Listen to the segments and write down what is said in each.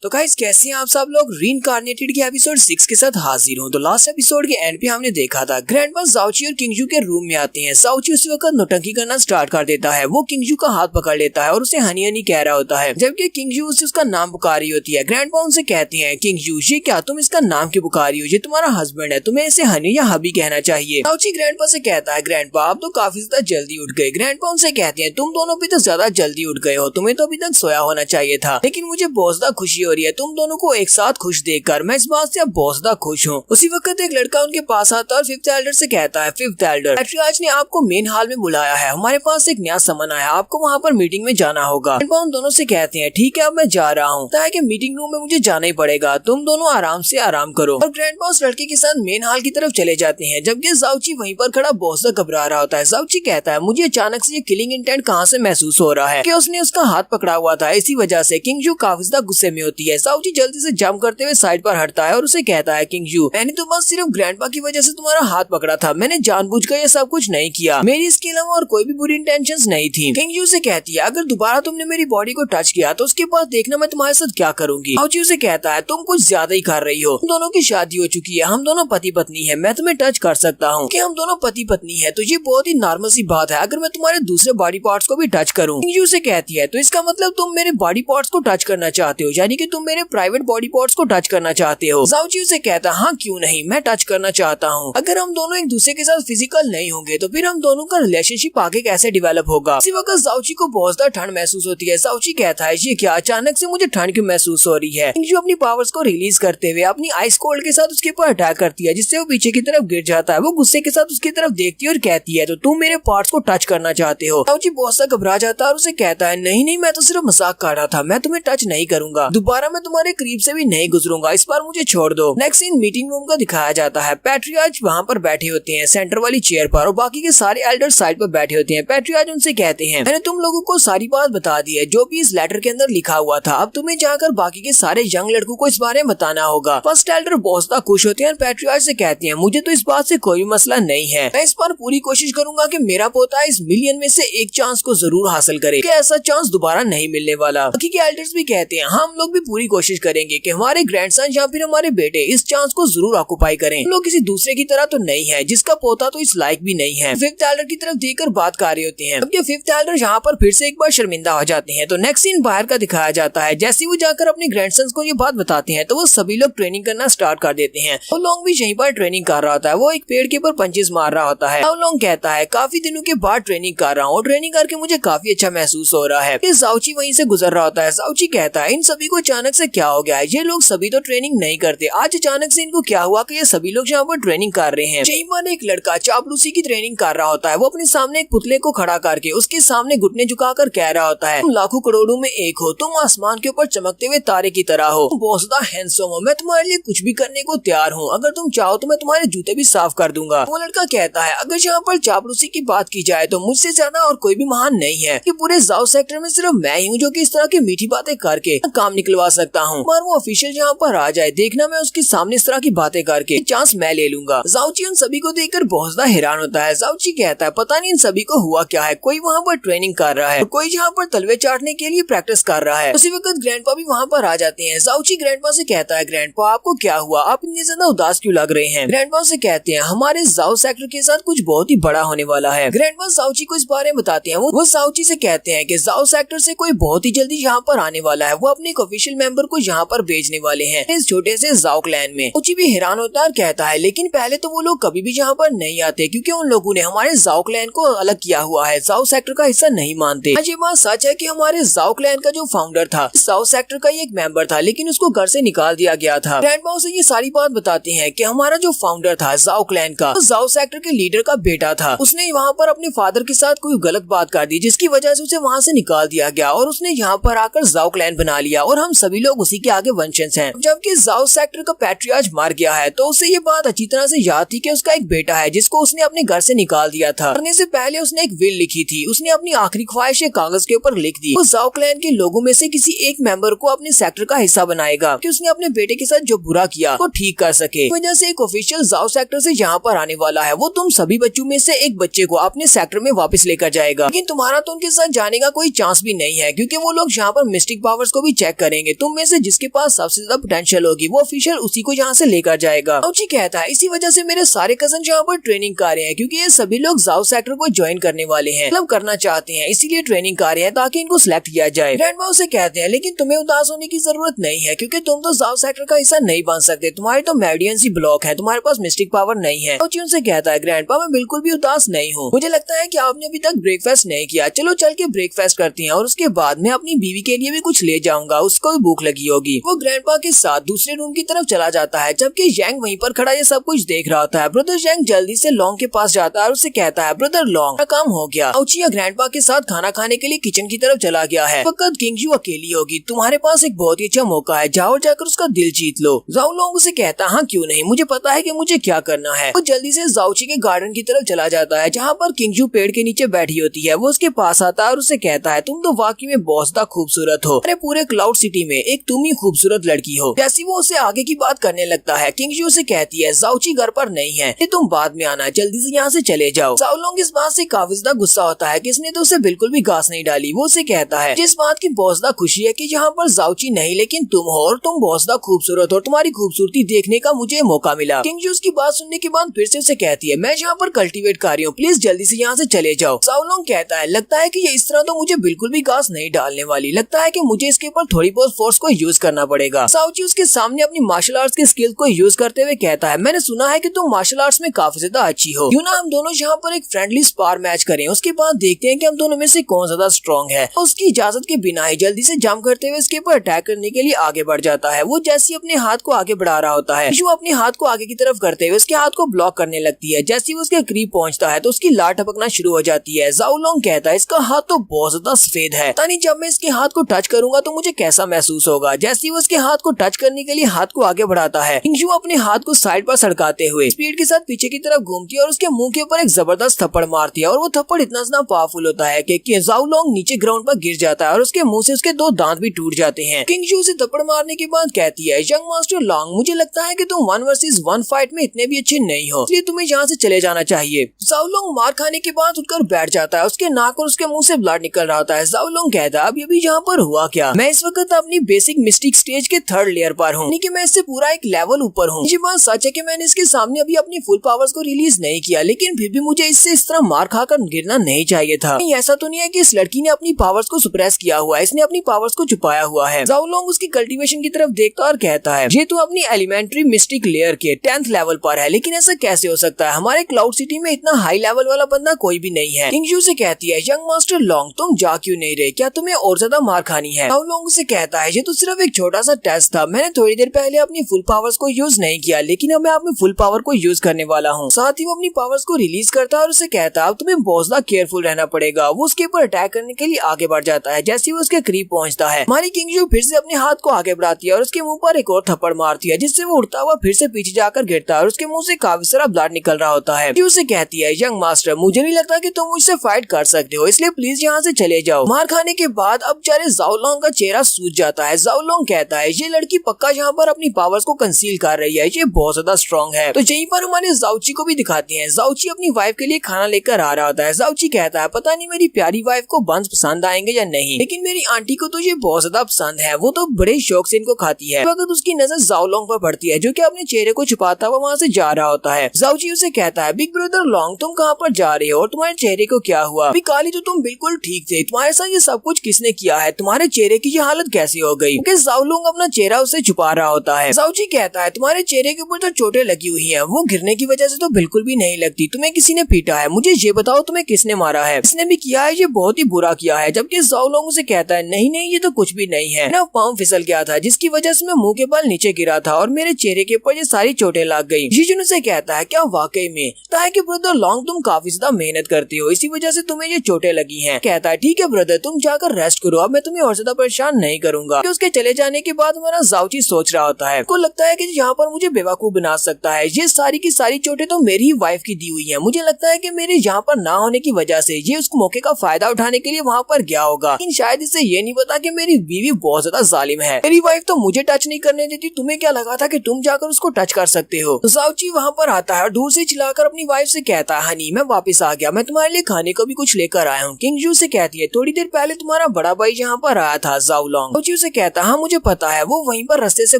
तो गाइस कैसे हैं आप सब लोग। रीइंकार्नेटेड के एपिसोड 6 के साथ हाजिर हूं। तो लास्ट एपिसोड के एंड पे हमने देखा था ग्रैंडपा जाओची और किंगजू के रूम में आते हैं। जाओची उसी वक्त नौटंकी करना स्टार्ट कर देता है। वो किंगजू का हाथ पकड़ लेता है और उसे हनी हनी कह रहा होता है, जबकि किंगजू उसे उसका नाम पुकार रही होती है। ग्रैंडपा उनसे कहते हैं, किंगजू ये क्या तुम इसका नाम क्यों पुकार रही हो, ये तुम्हारा हस्बैंड है, तुम्हें इसे हनी या हबी कहना चाहिए। जाओची ग्रैंडपा से कहता है, ग्रैंडपा आप तो काफी ज्यादा जल्दी उठ गए। ग्रैंडपा उनसे कहते हैं, तुम दोनों भी तो ज्यादा जल्दी उठ गए हो, तुम्हें तो अभी तक सोया होना चाहिए था। लेकिन मुझे बहुत ज्यादा खुशी हो रही है तुम दोनों को एक साथ खुश देखकर, मैं इस बात से अब बहुत ज्यादा खुश हूँ। उसी वक्त एक लड़का उनके पास आता है और फिफ्थ एल्डर से कहता है, फिफ्थ एल्डर पैट्रियार्च ने आपको मेन हॉल में बुलाया है, हमारे पास एक नया समन आया, आपको वहाँ पर मीटिंग में जाना होगा। उन दोनों से कहते हैं, ठीक है अब मैं जा रहा हूँ, कि मीटिंग रूम में मुझे जाना ही पड़ेगा, तुम दोनों आराम से आराम करो। और ग्रैंडपा उस लड़के के साथ मेन हॉल की तरफ चले जाते हैं, जबकि जाओची वहीं पर खड़ा बहुत ज्यादा घबरा रहा होता है। जाओची कहता है, मुझे अचानक से ये किलिंग इंटेंट कहाँ से महसूस हो रहा है कि उसने उसका हाथ पकड़ा हुआ था, इसी वजह से। किंगजू काफी ज्यादा गुस्से में होती है। जाओची जल्दी से जंप करते हुए साइड पर हटता है और उसे कहता है, किंगजू मैंने तो बस सिर्फ ग्रैंडपा की वजह से तुम्हारा हाथ पकड़ा था, मैंने जानबूझकर ये सब कुछ नहीं किया, मेरी इसके अलावा और कोई भी बुरी इंटेंशंस नहीं थी। किंगजू से कहती है, अगर दोबारा तुमने मेरी बॉडी को टच किया तो उसके बाद देखना मैं तुम्हारे साथ क्या करूंगी। जाओची उसे कहता है, तुम कुछ ज्यादा ही कर रही हो, हम दोनों की शादी हो चुकी है, हम दोनों पति पत्नी है, मैं तुम्हें टच कर सकता हूँ कि हम दोनों पति पत्नी है, तो ये बहुत ही नॉर्मल सी बात है अगर मैं तुम्हारे दूसरे बॉडी पार्ट्स को भी टच करूँ। किंगजू से कहती है, तो इसका मतलब तुम मेरे बॉडी पार्ट्स को टच करना चाहते हो, यानी कि तुम मेरे प्राइवेट बॉडी पार्ट्स को टच करना चाहते हो। जाओची उसे कहता है, हाँ क्यों नहीं, मैं टच करना चाहता हूँ। अगर हम दोनों एक दूसरे के साथ फिजिकल नहीं होंगे तो फिर हम दोनों का रिलेशनशिप आगे कैसे डेवलप होगा। इसी वक्त जाओची को बहुत ज्यादा ठंड महसूस होती है। जाओची कहता है, ये क्या अचानक से मुझे ठंड क्यों महसूस हो रही है। किंगजू अपनी पावर्स को रिलीज करते हुए अपनी आइस कोल्ड के साथ उसके ऊपर अटैक करती है, जिससे वो पीछे की तरफ गिर जाता है। वो गुस्से के साथ उसकी तरफ देखती है और कहती है, तो तुम मेरे पार्ट्स को टच करना चाहते हो। जाओची बहुत सा घबरा जाता है और उसे कहता है, नहीं नहीं मैं तो सिर्फ मजाक कर रहा था, मैं तुम्हें टच नहीं करूंगा, दोबारा मैं तुम्हारे करीब से भी नहीं गुजरूंगा, इस बार मुझे छोड़ दो। नेक्स्ट सीन मीटिंग रूम का दिखाया जाता है। पैट्रियार्च वहाँ पर बैठे होते हैं सेंटर वाली चेयर पर और बाकी के सारे एल्डर साइड पर बैठे होते हैं। पैट्रियार्च उनसे कहते हैं, मैंने तुम लोगों को सारी बात बता दी है जो भी इस लेटर के अंदर लिखा हुआ था, अब तुम्हें जाकर बाकी के सारे यंग लड़कों को इस बारे में बताना होगा। फर्स्ट एल्डर बहुत ज्यादा खुश होते हैं और पैट्रियार्च से कहते हैं, मुझे तो इस बात से कोई मसला नहीं है, मैं इस बार पूरी कोशिश करूंगा कि मेरा पोता इस मिलियन में से एक चांस को जरूर हासिल करे, कि ऐसा चांस दोबारा नहीं मिलने वाला। बाकी के एल्डर्स भी कहते हैं, हम लोग भी पूरी कोशिश करेंगे कि हमारे ग्रैंडसन या फिर हमारे बेटे इस चांस को जरूर ऑक्युपाई करें, हम लोग किसी दूसरे की तरह तो नहीं है जिसका पोता तो इस लायक भी नहीं है। फिफ्थ एल्डर की तरफ देखकर बात कर रहे होते हैं, जबकि फिफ्थ एल्डर यहाँ पर फिर से एक बार शर्मिंदा हो जाते हैं। तो नेक्स्ट सीन बाहर का दिखाया जाता है। जैसे वो जाकर अपने ग्रैंडसन्स को ये बात बताते हैं तो वो सभी लोग ट्रेनिंग करना स्टार्ट कर देते हैं। वो लोग भी यहीं पर ट्रेनिंग कर रहा होता है, वो एक पेड़ के ऊपर पंचेस मार रहा होता है। वो लोग कहता है, काफी दिनों के बाद ट्रेनिंग कर रहा हूँ और ट्रेनिंग करके मुझे काफी अच्छा महसूस हो रहा है। जाओची वहीं से गुजर रहा होता है। जाओची कहता है, इन सभी को अचानक से क्या हो गया है, ये लोग सभी तो ट्रेनिंग नहीं करते, आज अचानक से इनको क्या हुआ कि ये सभी लोग यहाँ पर ट्रेनिंग कर रहे हैं। यहीं पर एक लड़का चापलूसी की ट्रेनिंग कर रहा होता है। वो अपने सामने एक पुतले को खड़ा करके उसके सामने घुटने झुकाकर कह रहा होता है, तुम लाखों करोड़ों में एक हो, तुम आसमान के ऊपर चमकते हुए तारे की तरह हो, बहुत ज्यादा हैंडसम हो, मैं तुम्हारे लिए कुछ भी करने को तैयार हूँ, अगर तुम चाहो तो मैं तुम्हारे जूते भी साफ कर दूंगा। वो लड़का कहता है, अगर यहाँ पर चापलूसी की बात की जाए तो मुझसे ज्यादा और कोई भी महान नहीं है, कि पूरे जाओ सेक्टर में सिर्फ मैं ही हूँ जो कि इस तरह की मीठी बातें करके काम निकलवा सकता हूँ। पर वो ऑफिशियल यहाँ पर आ जाए, देखना मैं उसके सामने इस तरह की बातें करके चांस मैं ले लूंगा। जाओची उन सभी को देखकर बहुत ज्यादा हैरान होता है। जाओची कहता है, पता नहीं इन सभी को हुआ क्या है, कोई वहाँ पर ट्रेनिंग कर रहा है, कोई यहाँ पर तलवे चाटने के लिए प्रैक्टिस कर रहा है। उसी वक्त ग्रैंडपा भी वहाँ पर आ जाते हैं। जाओची ग्रैंडपा से कहता है, ग्रैंडपा आपको क्या हुआ, आप इतने ज्यादा उदास क्यों लग रहे हैं। ग्रैंडपा से कहते हैं, हमारे जाओ सेक्टर के साथ कुछ बहुत ही बड़ा होने वाला है। ग्रैंडपा जाओची को इस बारे में बताते हैं। वो जाओची से कहते हैं कि जाओ सेक्टर से कोई बहुत ही जल्दी यहाँ पर आने वाला है, वो अपने एक ऑफिशियल मेंबर को यहाँ पर भेजने वाले हैं इस छोटे से जाओ क्लैन में। जाओची भी हैरान होता है और कहता है, लेकिन पहले तो वो लोग कभी भी यहाँ पर नहीं आते, क्योंकि उन लोगों ने हमारे जाओ क्लैन को अलग किया हुआ है, जाओ सेक्टर का हिस्सा नहीं मानते। आज ये बात सच है कि हमारे जाओ क्लैन का जो फाउंडर था जाओ सेक्टर का ही एक मेंबर था, लेकिन उसको घर से निकाल दिया गया था। ग्रैंडपा से ये सारी बात बताते हैं कि हमारा जो फाउंडर था जाओ क्लैन का, तो जाओ सेक्टर के लीडर का बेटा था, उसने वहाँ पर अपने फादर के साथ कोई गलत बात कर दी, जिसकी वजह से उसे वहाँ से निकाल दिया गया और उसने यहाँ पर आकर जाओ क्लैन बना लिया और हम सभी लोग उसी के आगे वंशज हैं। जबकि जाओ सेक्टर का पैट्रियार्च मार गया है तो उसे ये बात अच्छी तरह से याद थी कि उसका एक बेटा है जिसको उसने अपने घर से निकाल दिया था। मरने से पहले उसने एक विल लिखी थी, उसने अपनी आखिरी ख्वाहिशें कागज के ऊपर लिख दी। वो जाओ क्लैन के लोगों में से किसी एक मेंबर को अपने सेक्टर का हिस्सा बनाएगा कि उसने अपने बेटे के साथ जो बुरा किया वो ठीक कर सके। वजह से एक ऑफिशियल जाओ सेक्टर से यहाँ पर आने वाला है, वो तुम सभी बच्चों में से एक बच्चे को अपने सेक्टर में वापस लेकर जाएगा, लेकिन तुम्हारा तो उनके साथ जाने का कोई चांस भी नहीं है, क्योंकि वो लोग यहाँ पर मिस्टिक पावर्स को भी चेक करेंगे, तुम में से जिसके पास सबसे ज्यादा पोटेंशियल होगी वो ऑफिशियल उसी को यहाँ से लेकर जाएगा। जाओची कहता है इसी वजह से मेरे सारे कजन यहाँ पर ट्रेनिंग कर रहे हैं क्योंकि ये सभी लोग जाओ सेक्टर को ज्वाइन करने वाले हैं, मतलब करना चाहते हैं, इसीलिए ट्रेनिंग कर रहे हैं ताकि इनको सिलेक्ट किया जाए। ग्रैंडमा उसे कहते हैं लेकिन तुम्हें उदास होने की जरूरत नहीं है क्योंकि तुम तो जाओ सेक्टर का हिस्सा नहीं बन सकते, तुम्हारे तो मेरिडियन सी ब्लॉक है, तुम्हारे पास मिस्टिक पावर नहीं है। जाओची उनसे कहता है ग्रैंडपा मैं बिल्कुल भी उदास नहीं हूँ, मुझे लगता है कि आपने अभी तक ब्रेकफास्ट नहीं किया, चलो चल के ब्रेकफास्ट करते हैं और उसके बाद मैं अपनी बीवी के लिए भी कुछ ले जाऊंगा, उसको भी भूख लगी होगी। वो ग्रैंडपा के साथ दूसरे रूम की तरफ चला जाता है जबकि जैंग वहीं पर खड़ा ये सब कुछ देख रहा होता है। ब्रदर जैंग जल्दी से लॉन्ग के पास जाता है और उसे कहता है ब्रदर लॉन्ग काम हो गया। जाओची ग्रैंडपा के साथ खाना खाने के लिए किचन की तरफ चला गया है, फकत किंगजू अकेली होगी, तुम्हारे पास एक बहुत ही अच्छा मौका है, जाओ जाकर उसका दिल जीत लो। जाओ लॉन्ग उसे कहता हाँ क्यों नहीं, मुझे पता है कि मुझे क्या करना है। वो जल्दी से जाओची के गार्डन की तरफ चला जाता है जहाँ पर किंगजू पेड़ के नीचे बैठी होती है। वो उसके पास आता है और उसे कहता है तुम तो वाकई में बहुत ज्यादा खूबसूरत हो, अरे पूरे क्लाउड सिटी में एक तुम ही खूबसूरत लड़की हो। जैसे वो उसे आगे की बात करने लगता है किंगजू उसे कहती है जाओची घर पर नहीं है, तुम बाद में आना, जल्दी से यहाँ से चले जाओ। जाओ लॉन्ग इस बात से काफी ज्यादा गुस्सा होता है कि इसने तो उसे बिल्कुल भी घास नहीं डाली। वो उसे कहता है जिस बात की बहुत ज्यादा खुशी है कि यहाँ पर जाओची नहीं लेकिन तुम हो और तुम बहुत ज्यादा खूबसूरत हो, तुम्हारी खूबसूरती देखने का मुझे मौका मिला। किंगजू उसकी बात सुनने के बाद फिर से उसे कहती है मैं यहाँ पर कल्टीवेट कर रही हूँ, प्लीज जल्दी से यहाँ से चले जाओ। जाओ लॉन्ग कहता है लगता है कि ये इस तरह तो मुझे बिल्कुल भी घास नहीं डालने वाली, लगता है कि मुझे इसके ऊपर थोड़ी बहुत फोर्स को यूज करना पड़ेगा। जाओची उसके सामने अपनी मार्शल आर्ट्स के स्किल को यूज करते हुए कहता है मैंने सुना है कि तुम मार्शल आर्ट्स में काफी ज्यादा अच्छी हो, क्यों ना हम दोनों यहाँ पर एक फ्रेंडली स्पार मैच करें, उसके बाद देखते हैं कि हम दोनों में से कौन ज्यादा स्ट्रॉन्ग है। उसकी इजाजत के बिना ही जल्दी से जंप करते हुए इसके ऊपर अटैक करने के लिए आगे बढ़ जाता है। वो जैसे ही अपने हाथ को आगे बढ़ा रहा होता है जो अपने हाथ को आगे की तरफ करते हुए उसके हाथ को ब्लॉक करने लगती है। जैसे ही वो उसके करीब पहुंचता है तो उसकी लात टपकना शुरू हो जाती है। जाओ लॉन्ग कहता है इसका हाथ तो बहुत ज्यादा सफेद है, तानी जब मैं इसके हाथ को टच करूंगा तो मुझे कैसा महसूस होगा। जैसे ही वो उसके हाथ को टच करने के लिए हाथ को आगे बढ़ाता है किंगजू अपने हाथ को साइड पर सड़काते हुए स्पीड के साथ पीछे की तरफ घूमती है और उसके मुंह के ऊपर एक जबरदस्त थप्पड़ मारती है और वो थप्पड़ इतना ज्यादा पावरफुल होता है कि जाओ लॉन्ग नीचे ग्राउंड पर गिर जाता है और उसके मुंह से उसके 2 दांत भी टूट जाते हैं। किंगजू से थप्पड़ मारने के बाद कहती है यंग मास्टर लॉन्ग मुझे लगता है कि तुम 1 वर्सेस 1 फाइट में इतने भी अच्छे नहीं हो, इसलिए तुम्हें यहाँ से चले जाना चाहिए। जाओ लॉन्ग मार खाने के बाद उठकर बैठ जाता है, उसके नाक और उसके मुंह से ब्लड निकल रहा होता है। जाओ लॉन्ग कहता है अब अभी यहाँ पर हुआ क्या, मैं इस वक्त अपनी बेसिक मिस्टिक स्टेज के 3rd लेयर पर हूँ, यानी कि मैं इससे पूरा एक लेवल ऊपर हूँ। ये बात सच है कि मैंने इसके सामने अभी अपनी फुल पावर्स को रिलीज नहीं किया, लेकिन फिर भी मुझे इससे इस तरह मार खाकर गिरना नहीं चाहिए था। ऐसा तो नहीं है कि इस लड़की ने अपनी पावर्स को सुप्रेस किया हुआ है, इसने अपनी पावर्स को छुपाया हुआ है। जाओ लॉन्ग उसकी कल्टीवेशन की तरफ देखता और कहता है ये तो अपनी एलिमेंट्री मिस्टिक लेयर के 10th लेवल पर है, लेकिन ऐसा कैसे हो सकता है, हमारे क्लाउड सिटी में इतना हाई लेवल वाला बंदा कोई भी नहीं है। किंगजू से कहती है यंग मास्टर लॉन्ग तुम जा क्यों नहीं रहे, क्या तुम्हें और ज्यादा मार खानी है। जाओ लॉन्ग से कहता है ये तो सिर्फ एक छोटा सा टेस्ट था, मैंने थोड़ी देर पहले अपनी फुल पावर्स को यूज नहीं किया, लेकिन अब मैं अपनी फुल पावर को यूज करने वाला हूँ। साथ ही वो अपनी पावर्स को रिलीज करता है और उसे कहता है अब तुम्हें बहुत ज्यादा केयरफुल रहना पड़ेगा। वो उसके ऊपर अटैक करने के लिए आगे बढ़ जाता है। जैसे वो उसके करीब पहुंचता है हमारी किंगजू फिर से अपने हाथ को आगे बढ़ाती है और उसके मुंह पर एक और थप्पड़ मारती है, जिससे वो उड़ता हुआ फिर से पीछे जाकर गिरता है और उसके मुंह से काफी सारा ब्लड निकल रहा होता है। उसे कहती है यंग मास्टर मुझे नहीं लगता कि तुम मुझसे फाइट कर सकते हो, इसलिए प्लीज यहाँ से चले जाओ। मार खाने के बाद अब बेचारे जाओ लॉन्ग का चेहरा सूज जाता है। जाओ लॉन्ग कहता है ये लड़की पक्का यहाँ पर अपनी पावर्स को कंसील कर रही है, ये बहुत ज्यादा स्ट्रॉन्ग है। तो यहीं पर हमारे जाओची को भी दिखाते हैं। जाओची अपनी वाइफ के लिए खाना लेकर आ रहा होता है। जाओची कहता है पता नहीं मेरी प्यारी वाइफ को बंस पसंद आएंगे या नहीं, लेकिन मेरी आंटी को तो ये बहुत ज्यादा पसंद है, वो तो बड़े शौक से इनको खाती है। वक्त उसकी नजर जाओ लॉन्ग पर पड़ती है जो कि अपने चेहरे को छुपाता हुआ वहाँ से जा रहा होता है। जाओची उसे कहता है बिग ब्रदर लॉन्ग तुम कहाँ पर जा रहे हो और तुम्हारे चेहरे को क्या हुआ, अभी काली तो तुम बिल्कुल ठीक थे, तुम्हारे साथ ये सब कुछ किसने किया है, तुम्हारे चेहरे की ये हालत कैसी हो गई। क्योंकि जाओ लॉन्ग अपना चेहरा उसे छुपा रहा होता है। जाओची कहता है तुम्हारे चेहरे के ऊपर तो चोटें लगी हुई है, वो गिरने की वजह से तो बिल्कुल भी नहीं लगती, तुम्हें किसी ने पीटा है, मुझे ये बताओ तुम्हें किसने मारा है, इसने भी किया है, ये बहुत ही बुरा किया है। जबकि जाओ लॉन्ग उसे कहता है नहीं नहीं ये तो कुछ भी नहीं है, मेरा पाँव फिसल गया था जिसकी वजह से मैं मुंह के बल नीचे गिरा था और मेरे चेहरे के ऊपर ये सारी चोटें लग गई। जीजन उसे कहता है क्या वाकई में, है कि ब्रदर लॉन्ग तुम काफी ज्यादा मेहनत करती हो, इसी वजह से तुम्हें ये चोटें लगी हैं। कहता है ठीक है ब्रदर तुम जाकर रेस्ट करो, अब मैं तुम्हें और ज्यादा परेशान नहीं करूंगा। उसके चले जाने के बाद हमारा जाओची सोच रहा होता है, को लगता है कि यहाँ पर मुझे बेवकूफ बना सकता है, ये सारी की सारी चोटें तो मेरी ही वाइफ की दी हुई है, मुझे लगता है कि मेरे यहाँ पर ना होने की वजह से ये उस मौके का फायदा उठाने के लिए वहाँ पर गया होगा। लेकिन शायद इसे ये नहीं पता कि मेरी बीवी बहुत ज्यादा जालिम है, मेरी वाइफ तो मुझे टच नहीं करने देती, तुम्हें क्या लगा था कि तुम जाकर उसको टच कर सकते हो। तो जाओची वहाँ पर आता है और दूर से चिल्लाकर अपनी वाइफ से कहता है हनी मैं वापस आ गया, मैं तुम्हारे लिए खाने को भी कुछ लेकर आया हूँ। किंगजू से कहती है थोड़ी देर पहले तुम्हारा बड़ा भाई यहाँ पर आया था जाओ लॉन्ग। किंगजू से कहता हाँ मुझे पता है, वो वहीं पर रास्ते से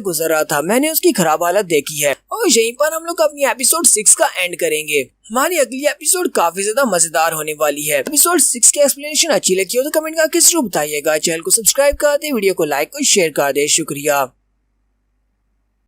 गुजर रहा था, मैंने उसकी खराब हालत देखी है। और यहीं पर हम लोग अपनी एपिसोड 6 का एंड करेंगे। हमारी अगली एपिसोड काफी ज्यादा मजेदार होने वाली है। एपिसोड 6 की एक्सप्लेनेशन अच्छी लगी हो तो कमेंट करके जरूर बताइएगा। चैनल को सब्सक्राइब कर दे, वीडियो को लाइक और शेयर कर दे। शुक्रिया।